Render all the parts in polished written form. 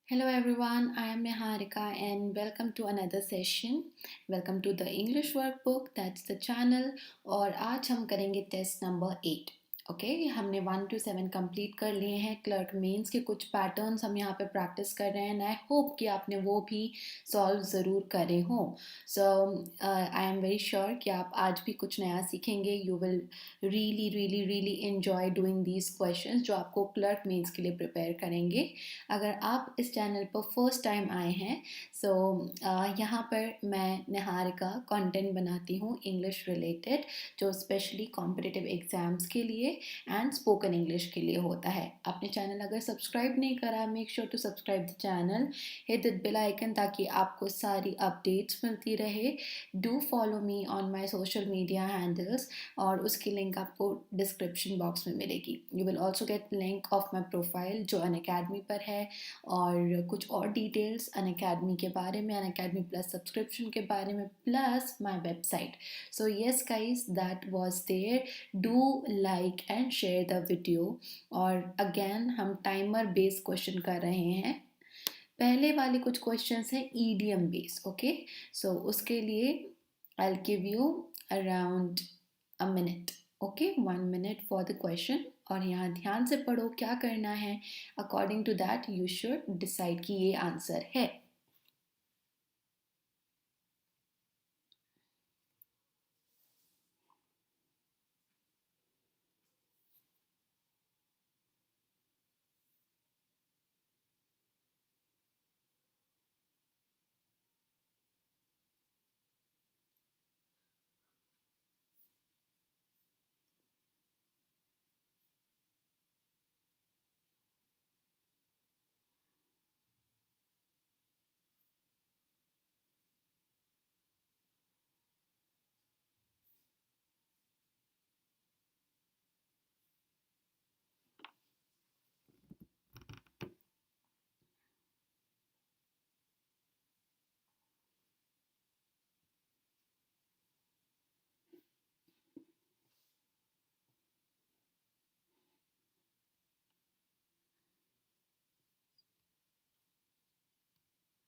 Hello everyone, I am Niharika and welcome to another session. Welcome to the English workbook, that's the channel. और आज हम करेंगे test number 8. Okay हमने 1 to 7 complete कर लिए हैं. क्लर्क मेंस के कुछ पैटर्न्स हम यहाँ पे प्रैक्टिस कर रहे हैं. आई होप कि आपने वो भी सॉल्व ज़रूर करे हों. सो आई एम वेरी श्योर कि आप आज भी कुछ नया सीखेंगे. You will really really really enjoy doing these questions जो आपको क्लर्क मेंस के लिए प्रिपेयर करेंगे. अगर आप इस चैनल पर फर्स्ट टाइम आए हैं सो यहाँ पर मैं निहारिका कंटेंट बनाती हूँ इंग्लिश रिलेटेड जो स्पेशली कॉम्पिटिटिव एग्ज़ाम्स के लिए एंड स्पोकन इंग्लिश के लिए होता है. आपने चैनल अगर सब्सक्राइब नहीं करा make sure to subscribe the channel, hit the bell icon ताकि आपको सारी अपडेट्स मिलती रहे. Do follow me on my social media handles और उसकी लिंक आपको डिस्क्रिप्शन बॉक्स में मिलेगी. You will also get link of my profile जो अनअकैडमी पर है और कुछ और डिटेल्स अनअकैडमी के बारे में, अनअकैडमी प्लस सब्सक्रिप्शन के बारे में, plus my website. So yes guys that was there. Do like and share the video. और अगेन हम टाइमर बेस्ड क्वेश्चन कर रहे हैं. पहले वाले कुछ क्वेश्चंस हैं ईडियम बेस्ड. ओके सो उसके लिए I will give you around a minute. Okay 1 minute for the question. और यहाँ ध्यान से पढ़ो क्या करना है. According to that you should decide कि ये आंसर है.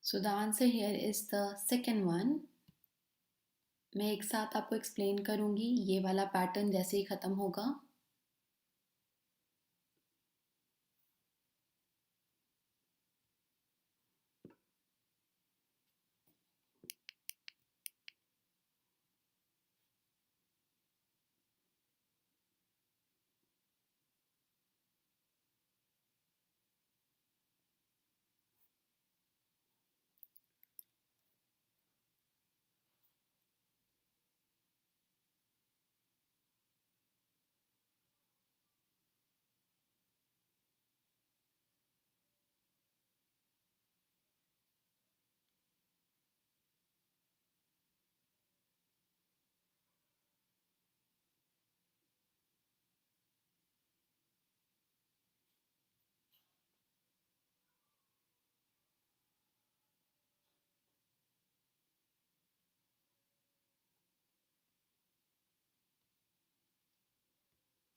So the answer here is the second one. मैं एक साथ आपको एक्सप्लेन करूंगी. ये वाला पैटर्न जैसे ही ख़त्म होगा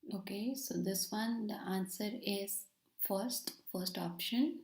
Okay, so this one, the answer is first option.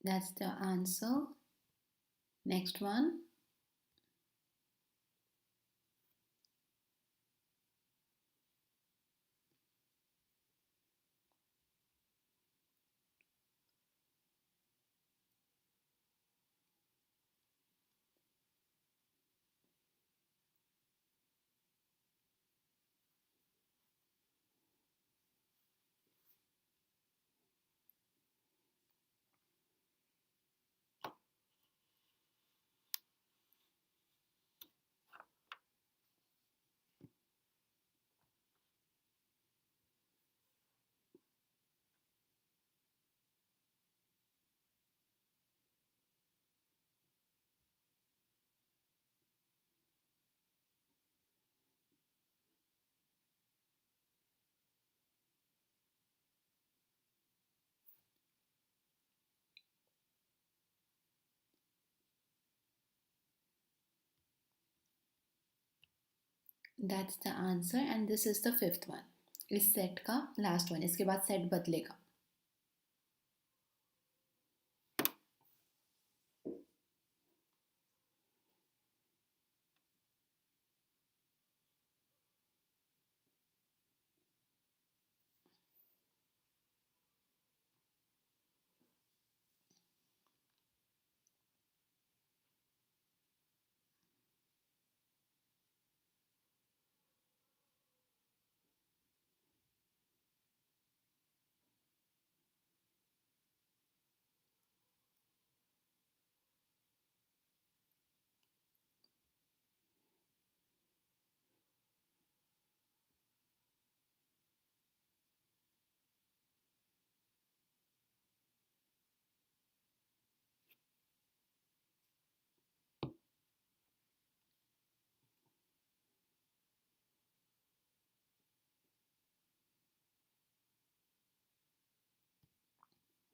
That's the answer. Next one. That's the answer and this is the fifth one, इस सेट का लास्ट वन, इसके बाद सेट बदलेगा.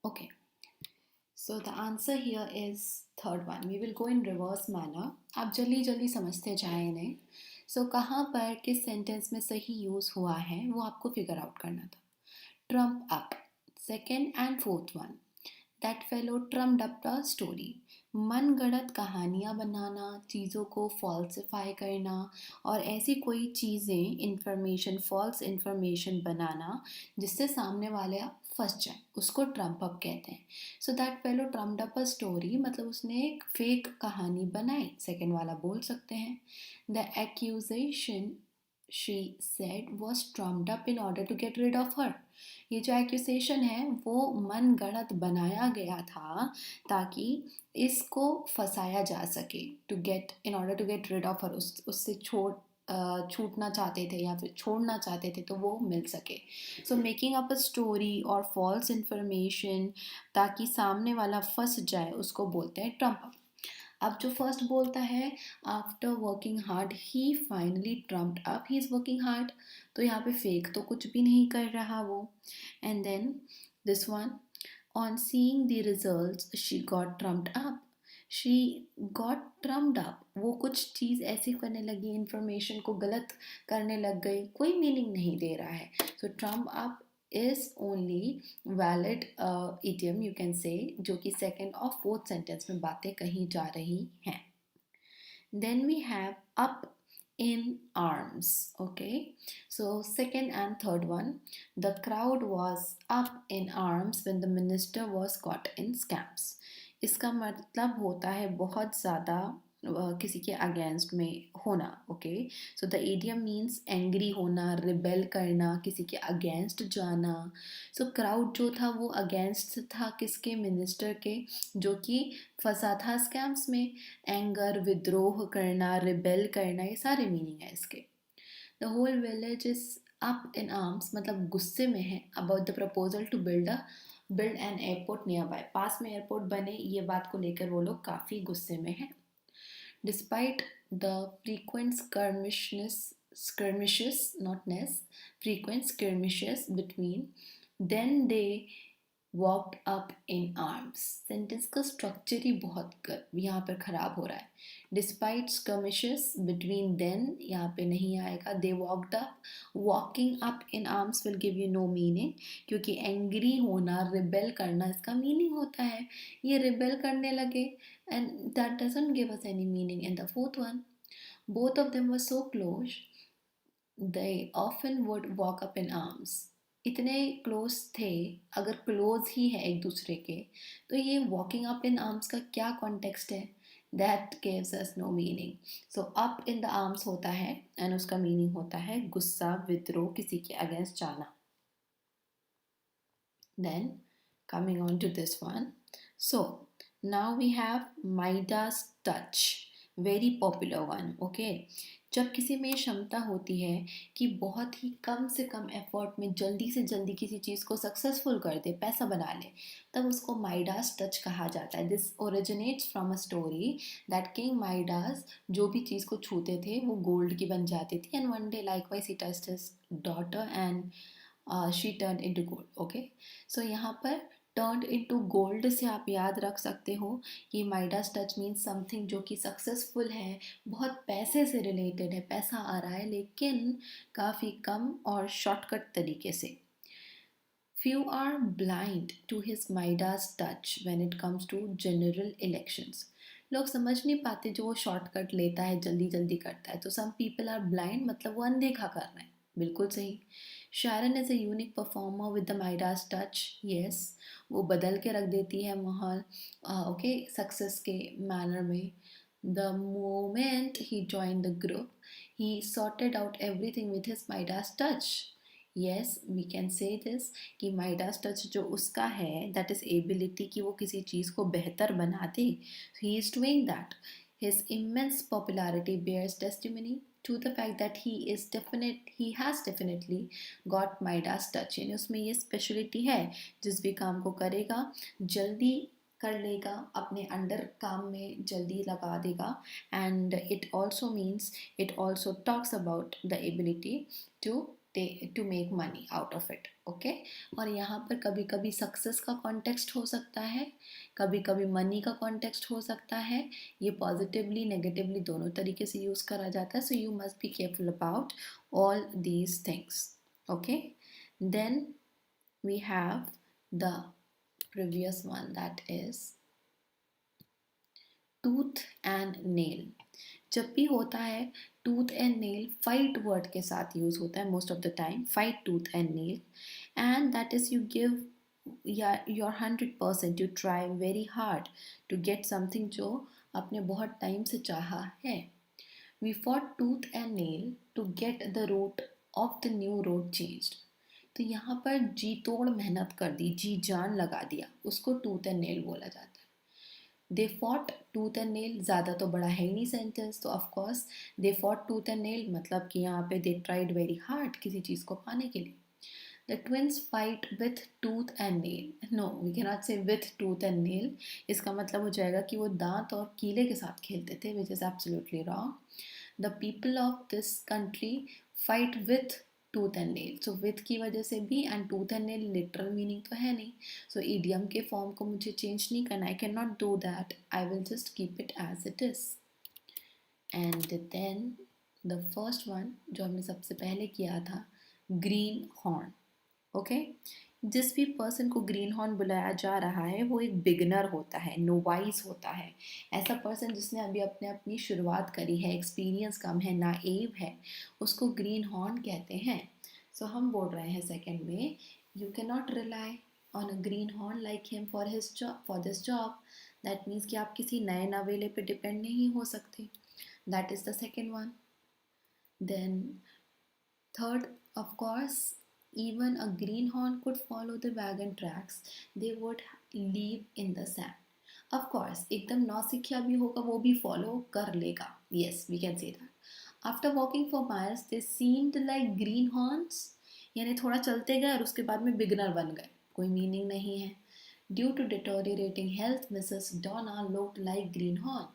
Okay, so the answer here is third one. We will go in reverse manner. आप जल्दी जल्दी समझते जाएं इन्हें. So कहाँ पर किस सेंटेंस में सही यूज़ हुआ है वो आपको फिगर आउट करना था. Trump up. Second and fourth one. That fellow trummed up the story. मन गढ़ंत कहानियाँ बनाना, चीज़ों को फॉल्सिफाई करना और ऐसी कोई चीज़ें, इंफॉर्मेशन, फॉल्स इंफॉर्मेशन बनाना जिससे सामने वाले फंस जाए, उसको ट्रम्प अप कहते हैं. So that fellow trumped up a story, मतलब उसने एक फेक कहानी बनाई. सेकेंड वाला बोल सकते हैं. The accusation she said was trumped up in order to get rid of her. ये जो एक्यूसेशन है वो मन गढ़ंत बनाया गया था ताकि इसको फंसाया जा सके. To get, in order to get rid of her, उससे छूटना चाहते थे या फिर छोड़ना चाहते थे तो वो मिल सके. So making up a story और फॉल्स इंफॉर्मेशन ताकि सामने वाला फंस जाए उसको बोलते हैं ट्रम्प. अब जो फर्स्ट बोलता है, after working hard he finally trumped up, he is working hard, तो यहाँ पे फेक तो कुछ भी नहीं कर रहा वो. And then this one, on seeing the results she got trumped up. She got trumped up, वो कुछ चीज़ ऐसी करने लगी, इंफॉर्मेशन को गलत करने लग गई, कोई मीनिंग नहीं दे रहा है. So trump up is only valid idiom you can say जो कि second और fourth sentence में बातें कही जा रही हैं. Then we have up in arms. Okay, so second and third one, the crowd was up in arms when the minister was caught in scams. इसका मतलब होता है बहुत ज़्यादा किसी के अगेंस्ट में होना. Okay, so the idiom means angry होना, रिबेल करना, किसी के अगेंस्ट जाना. सो क्राउड जो था वो अगेंस्ट था किसके, मिनिस्टर के, जो कि फंसा था स्कैम्स में. एंगर, विद्रोह करना, रिबेल करना, ये सारे मीनिंग है इसके. The whole village is up in arms, मतलब गुस्से में है about the proposal to build an airport near by, पास में एयरपोर्ट बने, ये बात को लेकर वो लोग काफ़ी गुस्से में हैं. Despite the frequent skirmishes, not ness, frequent skirmishes between, then they walked up in arms. Sentence का स्ट्रक्चर ही बहुत यहाँ पर ख़राब हो रहा है. Despite skirmishes between, then यहाँ पे नहीं आएगा. They walked up. Walking up in arms will give you no meaning, क्योंकि एंग्री होना, रिबेल करना इसका मीनिंग होता है. ये रिबेल करने लगे and that doesn't give us any meaning. And the fourth one, both of them were so close, they often would walk up in arms. इतने क्लोज थे, अगर क्लोज ही है एक दूसरे के, तो ये वॉकिंग अप इन आर्म्स का क्या कॉन्टेक्स्ट है, that gives us know meaning. So up in the arms होता है एंड उसका मीनिंग होता है गुस्सा, विद्रोह, किसी के अगेंस्ट जाना. Then coming on to this one, so now we have Midas touch, very popular one. Okay, जब किसी में क्षमता होती है कि बहुत ही कम से कम एफर्ट में जल्दी से जल्दी किसी चीज़ को सक्सेसफुल कर दे, पैसा बना ले, तब उसको माइडास टच कहा जाता है. This originates from a story that king Midas जो भी चीज़ को छूते थे वो गोल्ड की बन जाती थी. And one day likewise he touched his daughter and she turn into gold. Okay, so यहाँ पर टर्न्ड इनटू गोल्ड से आप याद रख सकते हो कि माइडास टच मीन्स समथिंग जो कि सक्सेसफुल है, बहुत पैसे से रिलेटेड है, पैसा आ रहा है लेकिन काफ़ी कम और शॉर्टकट तरीके से. Few are blind to his Midas touch when it comes to general elections. लोग समझ नहीं पाते जो वो शॉर्टकट लेता है, जल्दी जल्दी करता है. तो सम पीपल आर ब्लाइंड मतलब वो अनदेखा कर रहे हैं. बिल्कुल सही. Sharon is a unique performer with the Midas touch. Yes, वो बदल के रख देती है माहौल, ओके, सक्सेस के मैनर में. The moment he joined the group, he sorted out everything with his Midas touch. Yes, we can say this कि माइडास टच जो उसका है, दैट इज एबिलिटी कि वो किसी चीज़ को बेहतर बना दे. He is doing that. His immense popularity bears testimony to the fact that he has definitely got Midas touch. यानी उसमें ये स्पेशलिटी है, जिस भी काम को करेगा जल्दी कर लेगा, अपने अंडर काम में जल्दी लगा देगा. And it also talks about the ability to to make money out of it. Okay, और यहाँ पर कभी कभी सक्सेस का कॉन्टेक्स्ट हो सकता है, कभी कभी मनी का कॉन्टेक्स्ट हो सकता है. ये पॉजिटिवली नेगेटिवली दोनों तरीके से यूज़ करा जाता है. So you must be careful about all these things. Okay, then we have the previous one, that is tooth and nail. जब भी होता है tooth and nail, fight word के साथ यूज होता है most of the time. Fight tooth and nail, and that is you give your 100%, you try very hard to get something जो आपने बहुत टाइम से चाहा है. We fought tooth and nail to get the route of the new road changed. तो यहाँ पर जी तोड़ मेहनत कर दी, जी जान लगा दिया, उसको टूथ एंड नेल बोला जाता है. They fought tooth and nail, ज़्यादा तो बड़ा है ही नहीं सेंटेंस, तो of course they fought tooth and nail मतलब कि यहाँ पे दे ट्राइड वेरी हार्ड किसी चीज़ को पाने के लिए. The twins fight with tooth and nail. No, we can not say with tooth and nail. इसका मतलब हो जाएगा कि वो दांत और कीले के साथ खेलते थे, which is absolutely wrong. The people of this country fight with tooth and nail. So with की वजह से भी, and tooth and nail literal meaning तो है नहीं, सो ईडियम के फॉर्म को मुझे चेंज नहीं करना. I can not do that, I will just keep it as it is. And then the first one जो हमने सबसे पहले किया था, ग्रीन हॉर्न. ओके, जिस भी पर्सन को ग्रीन हॉर्न बुलाया जा रहा है वो एक बिगनर होता है, नोवाइस होता है. ऐसा पर्सन जिसने अभी अपनी शुरुआत करी है, एक्सपीरियंस कम है, नाएव है, उसको ग्रीन हॉर्न कहते हैं. सो हम बोल रहे हैं सेकंड में, you can not rely on a green horn like him for his job, for this job. That means कि आप किसी नए नवेले पे डिपेंड नहीं हो सकते. That is the second one. Then third, of course, even a greenhorn could follow the wagon tracks. They would leave in the sand. Of course, एकदम नौसिखिया भी होगा, वो भी follow कर लेगा. Yes, we can say that. After walking for miles, they seemed like greenhorns. यानी थोड़ा चलते गए और उसके बाद में बिगनर बन गए. कोई मीनिंग नहीं है. Due to deteriorating health, Mrs. Donna looked like greenhorn.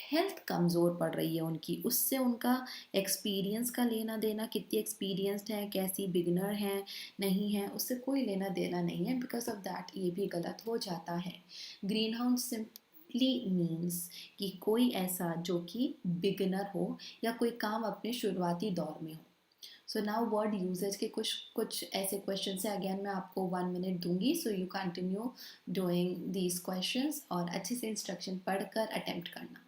Health कमज़ोर पड़ रही है उनकी, उससे उनका एक्सपीरियंस का लेना देना, कितनी एक्सपीरियंस्ड है, कैसी बिगनर हैं, नहीं है, उससे कोई लेना देना नहीं है. बिकॉज ऑफ दैट ये भी गलत हो जाता है. ग्रीन हाउस सिंपली मीन्स कि कोई ऐसा जो कि बिगनर हो या कोई काम अपने शुरुआती दौर में हो. सो नाउ वर्ड यूजेज के कुछ कुछ ऐसे क्वेश्चन है. अगेन मैं आपको 1 मिनट दूंगी, so you continue doing these question और अच्छे से इंस्ट्रक्शन पढ़कर अटेम्प्ट करना.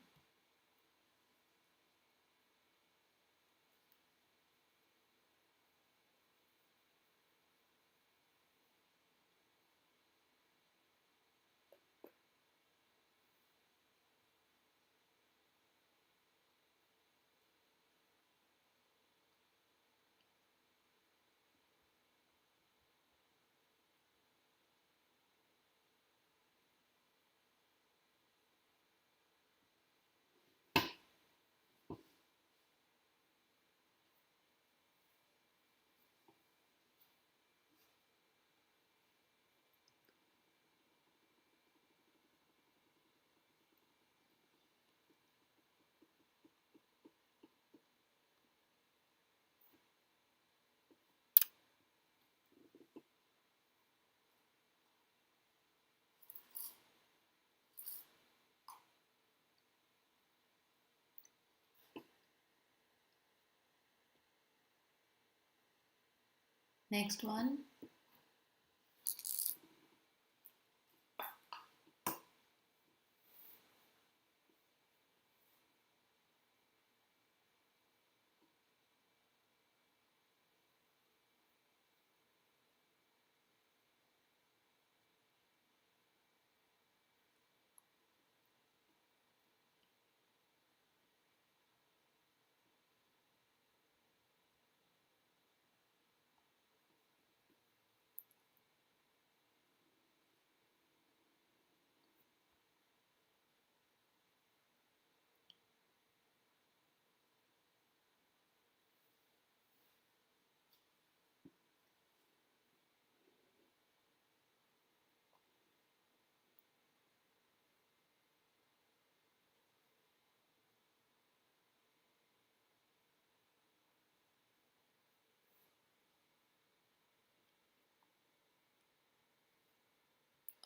Next one.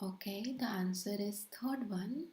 Okay, the answer is third one.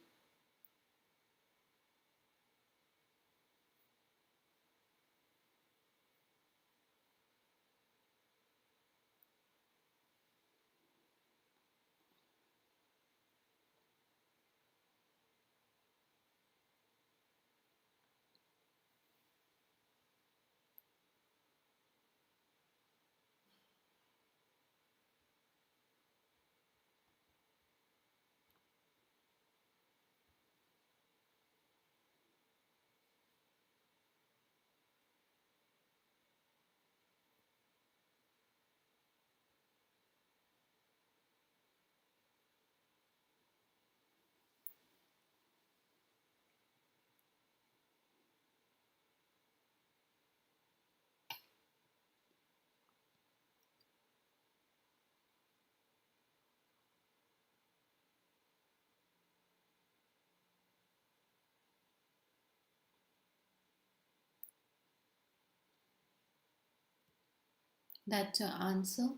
That's your answer.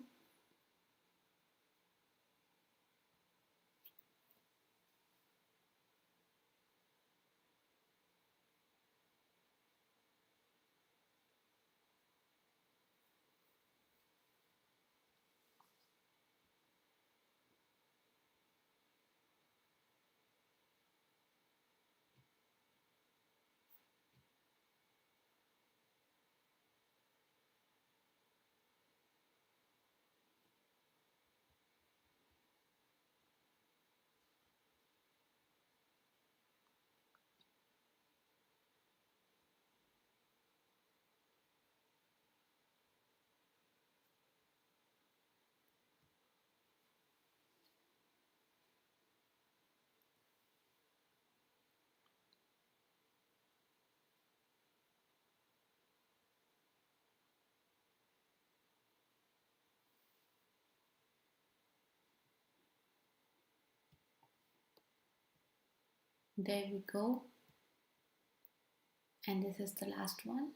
There we go. And this is the last one.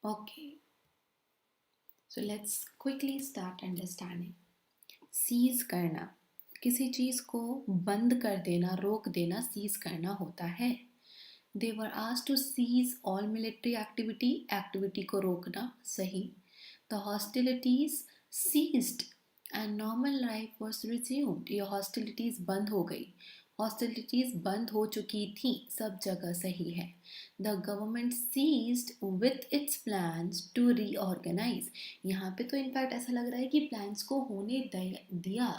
Okay, so let's quickly start understanding. Seize करना, किसी चीज़ को बंद कर देना, रोक देना, सीज करना होता है. They were asked to seize all military activity, activity को रोकना, सही. The hostilities ceased and normal life was resumed. ये hostilities बंद हो गई हॉस्टिलिटीज बंद हो चुकी थी, सब जगह सही है। The government seized with its plans to reorganise. यहाँ पे तो इनफैक्ट ऐसा लग रहा है कि प्लान्स को होने दिया,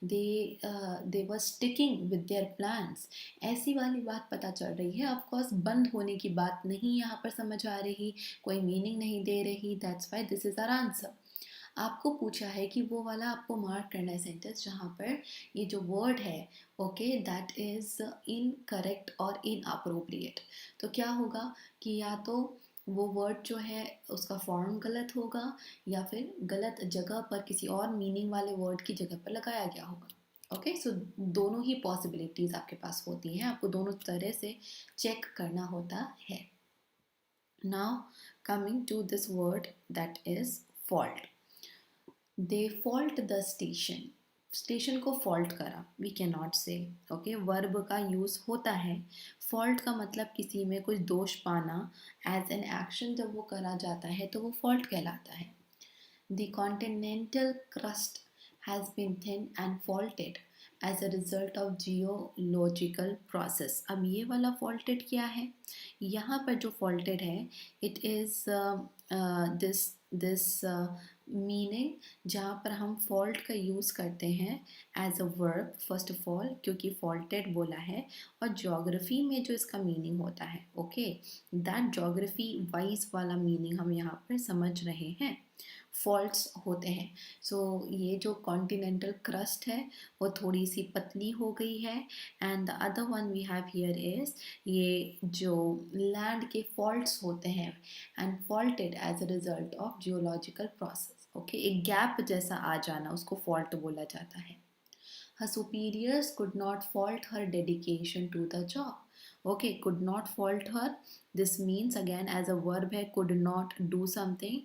दे वर स्टिकिंग विद देयर प्लान्स, ऐसी वाली बात पता चल रही है। ऑफ कोर्स बंद होने की बात नहीं यहाँ पर समझ आ रही, कोई मीनिंग नहीं दे रही, that's why this is our answer. आपको पूछा है कि वो वाला आपको मार्क करना है सेंटेंस जहाँ पर ये जो वर्ड है, ओके, दैट इज इनकरेक्ट और इनअप्रोप्रिएट। तो क्या होगा कि या तो वो वर्ड जो है उसका फॉर्म गलत होगा, या फिर गलत जगह पर किसी और मीनिंग वाले वर्ड की जगह पर लगाया गया होगा। ओके, सो दोनों ही पॉसिबिलिटीज आपके पास होती हैं, आपको दोनों तरह से चेक करना होता है। Now coming to this word that is fault. They fault the station, station को फॉल्ट करा, we can not say. Okay, verb का यूज़ होता है। फॉल्ट का मतलब किसी में कुछ दोष पाना, एज एन एक्शन जब वो करा जाता है तो वो फॉल्ट कहलाता है। The continental crust has been thin and faulted as a result of geological process. अब ये वाला फॉल्टेड क्या है? यहाँ पर जो फॉल्टेड है, इट इज़ दिस मीनिंग जहाँ पर हम फॉल्ट का यूज़ करते हैं as a verb first of all, क्योंकि फॉल्टेड बोला है, और ज्योग्राफी में जो इसका मीनिंग होता है, ओके, दैट ज्योग्राफी वाइज वाला मीनिंग हम यहाँ पर समझ रहे हैं, फॉल्ट्स होते हैं। सो ये जो कॉन्टिनेंटल क्रस्ट है वो थोड़ी सी पतली हो गई है, and the other one we have here is ये जो लैंड के फॉल्ट्स होते हैं, and faulted as a result of geological process. Okay, एक गैप जैसा आ जाना उसको फॉल्ट बोला जाता है। Her superiors could not fault her dedication to the job. Okay, could not fault her. This means again as a verb है, could not do something.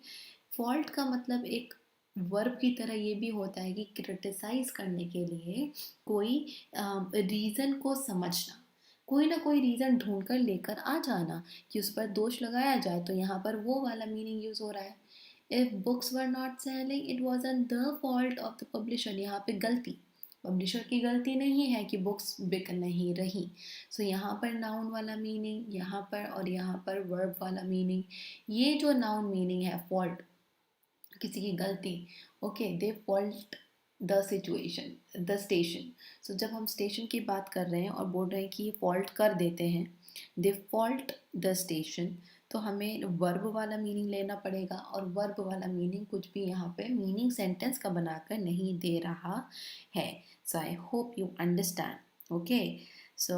Fault का मतलब एक वर्ब की तरह ये भी होता है कि क्रिटिसाइज करने के लिए कोई रीज़न को समझना, कोई ना कोई रीज़न ढूंढ कर लेकर आ जाना कि उस पर दोष लगाया जाए, तो यहाँ पर वो वाला मीनिंग यूज़ हो रहा है। If books were not selling it wasn't the fault of the publisher, यहाँ पे गलती पब्लिशर की गलती नहीं है कि बुक्स बिक नहीं रही। सो यहाँ पर नाउन वाला मीनिंग यहाँ पर, और यहाँ पर वर्ब वाला मीनिंग। ये जो नाउन मीनिंग है फॉल्ट, किसी की गलती, okay, they fault the situation the station. So जब हम स्टेशन की बात कर रहे हैं और बोल रहे हैं कि ये फॉल्ट कर देते हैं, दे फॉल्ट द स्टेशन, तो हमें वर्ब वाला मीनिंग लेना पड़ेगा, और वर्ब वाला मीनिंग कुछ भी यहाँ पे मीनिंग सेंटेंस का बनाकर नहीं दे रहा है। So I hope you understand. Okay, so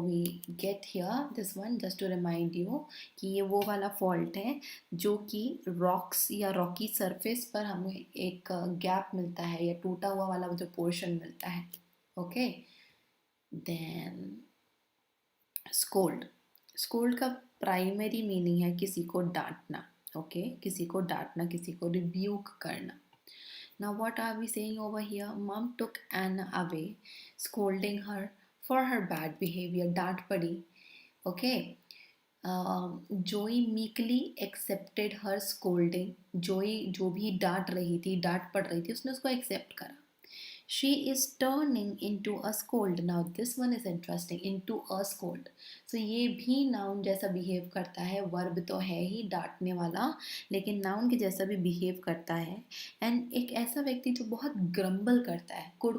we get here this one just to remind you कि ये वो वाला फॉल्ट है जो कि रॉक्स या रॉकी सरफेस पर हमें एक गैप मिलता है या टूटा हुआ वाला जो पोर्शन मिलता है। Okay, then scold. स्कोल्ड का प्राइमरी मीनिंग है किसी को डांटना। ओके, किसी को डांटना, किसी को रिब्यूक करना। Now what are we saying over here? Mom took Anna away, scolding her for her bad behavior. डांट पड़ी। Okay. जोई meekly accepted her scolding. जोई जो भी डांट रही थी, डांट पड़ रही थी, उसने उसको एक्सेप्ट करा। She is turning into a scold. Now this one is interesting. Into a scold. So ये भी noun जैसा behave करता है, verb तो है ही डांटने वाला, लेकिन noun के जैसा भी behave करता है। एंड एक ऐसा व्यक्ति जो बहुत ग्रम्बल करता है, कुड़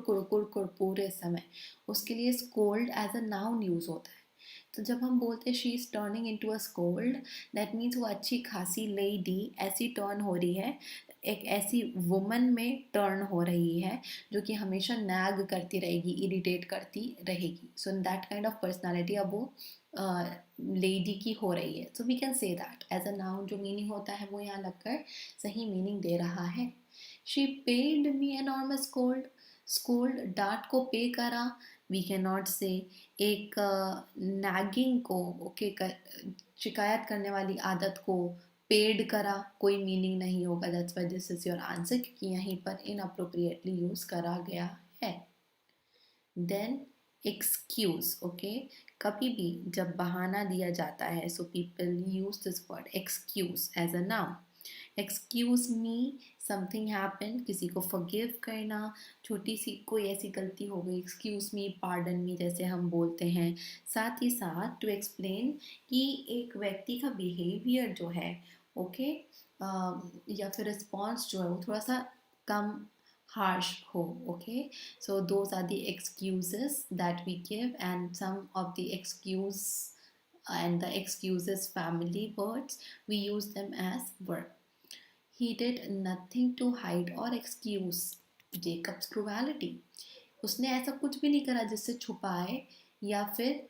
पूरे समय, उसके लिए scold as a noun use होता है। तो जब हम बोलते हैं she is turning into a scold, that means वो अच्छी खासी लेडी ऐसी टर्न हो रही है, एक ऐसी वुमन में टर्न हो रही है जो कि हमेशा नैग करती रहेगी, इरिटेट करती रहेगी। So that kind of personality अब वो लेडी की हो रही है। So we can say that as a noun जो मीनिंग होता है वो यहाँ लगकर सही मीनिंग दे रहा है। She paid me enormous scold. Scold डांट को पे करा, वी कैन नॉट से। एक नैगिंग को, ओके, शिकायत करने वाली आदत को पेड करा, कोई मीनिंग नहीं होगा। That's why this is your answer, क्योंकि यहीं पर इनअप्रोप्रिएटली यूज करा गया है। Then excuse. ओके, कभी भी जब बहाना दिया जाता है, so people use this word excuse as a noun. Excuse me, something happen, किसी को फॉरगिव करना, छोटी सी कोई ऐसी गलती हो गई, एक्सक्यूज मी, पार्डन मी जैसे हम बोलते हैं। साथ ही साथ टू एक्सप्लेन कि एक व्यक्ति का बिहेवियर जो है, ओके, या फिर रिस्पॉन्स जो है वो थोड़ा सा कम harsh ho, okay, so those are the excuses that we give, and some of the excuse and the excuses family words, we use them as verb. He did nothing to hide or excuse Jacob's cruelty. उसने ऐसा कुछ भी नहीं करा जिससे छुपाए या फिर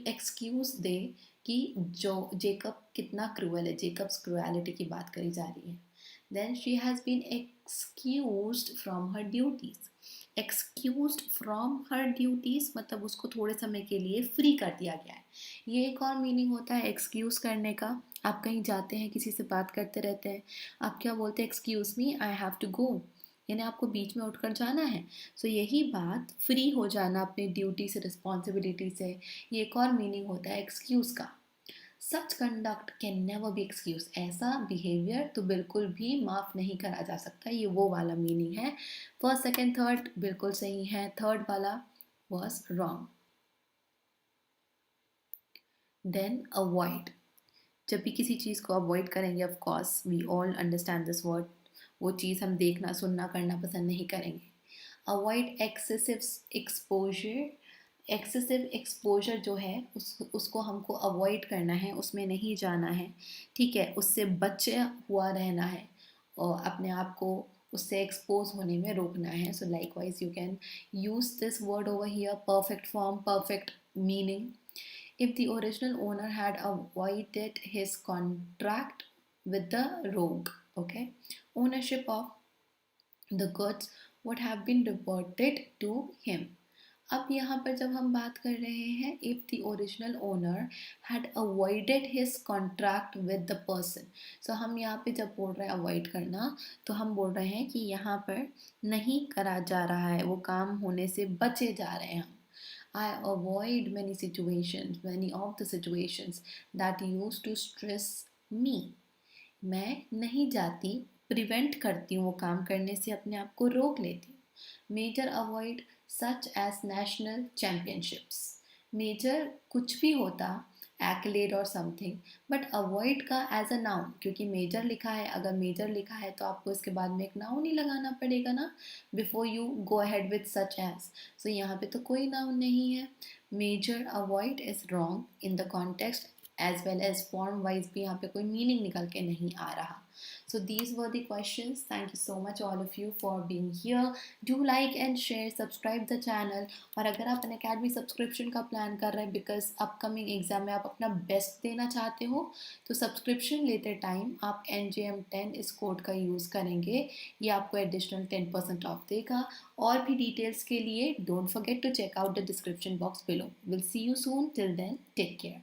एक्सक्यूज दे कि जो जेकब कितना क्रूअल है, जेकब्स क्रूएलिटी की बात करी जा रही है। Then she has been excused from her duties. Excused from her duties मतलब उसको थोड़े समय के लिए फ्री कर दिया गया है। ये एक और मीनिंग होता है एक्सक्यूज करने का। आप कहीं जाते हैं, किसी से बात करते रहते हैं, आप क्या बोलते हैं, excuse me I have to go, यानी आपको बीच में उठकर जाना है। सो यही बात फ्री हो जाना अपनी ड्यूटी से, रिस्पॉन्सिबिलिटी से, ये एक और मीनिंग होता है एक्सक्यूज का। Such conduct can never be excuse, ऐसा बिहेवियर तो बिल्कुल भी माफ़ नहीं करा जा सकता, ये वो वाला मीनिंग है। फर्स्ट सेकेंड थर्ड बिल्कुल सही है, थर्ड वाला वॉज रॉन्ग। देन अवॉइड, जब भी किसी चीज़ को अवॉइड करेंगे, of course we all understand this word, वो चीज़ हम देखना सुनना करना पसंद नहीं करेंगे। Avoid excessive exposure, excessive exposure जो है उसको हमको अवॉइड करना है, उसमें नहीं जाना है, ठीक है, उससे बचे हुआ रहना है और अपने आप को उससे एक्सपोज होने में रोकना है। सो likewise you can use this word over here, perfect form, perfect meaning. If the original owner had avoided his contract with the rogue, okay, ownership of the goods would have been reverted to him. अब यहाँ पर जब हम बात कर रहे हैं if the original owner had avoided his contract with the person, so हम यहाँ पे जब बोल रहे हैं अवॉइड करना, तो हम बोल रहे हैं कि यहाँ पर नहीं करा जा रहा है, वो काम होने से बचे जा रहे हैं हम। I avoid many situations, many of the situations that used to stress me. मैं नहीं जाती, प्रिवेंट करती हूँ, वो काम करने से अपने आप को रोक लेती हूँ। Major avoid such as national championships, major कुछ भी होता, एक्लेड और समथिंग, बट अवॉइड का एज अ नाउन, क्योंकि मेजर लिखा है, अगर मेजर लिखा है तो आपको इसके बाद में एक नाउन ही लगाना पड़ेगा ना, before you go ahead with such age. So यहाँ पे तो कोई नाउन नहीं है। Major avoid is wrong in the context, as well as form wise भी यहाँ पे कोई मीनिंग निकल के नहीं आ रहा। So these were the questions. Thank you so much all of you for being here. Do like and share, subscribe the channel. और अगर आप अन अकेडमी सब्सक्रिप्शन का प्लान कर रहे हैं बिकॉज अपकमिंग एग्जाम में आप अपना बेस्ट देना चाहते हो, तो सब्सक्रिप्शन लेते टाइम आप NJM10 इस कोड का यूज़ करेंगे, ये आपको एडिशनल 10% ऑफ देगा। और भी डिटेल्स के लिए don't forget to check out the description box below. Will see you soon, till then take care.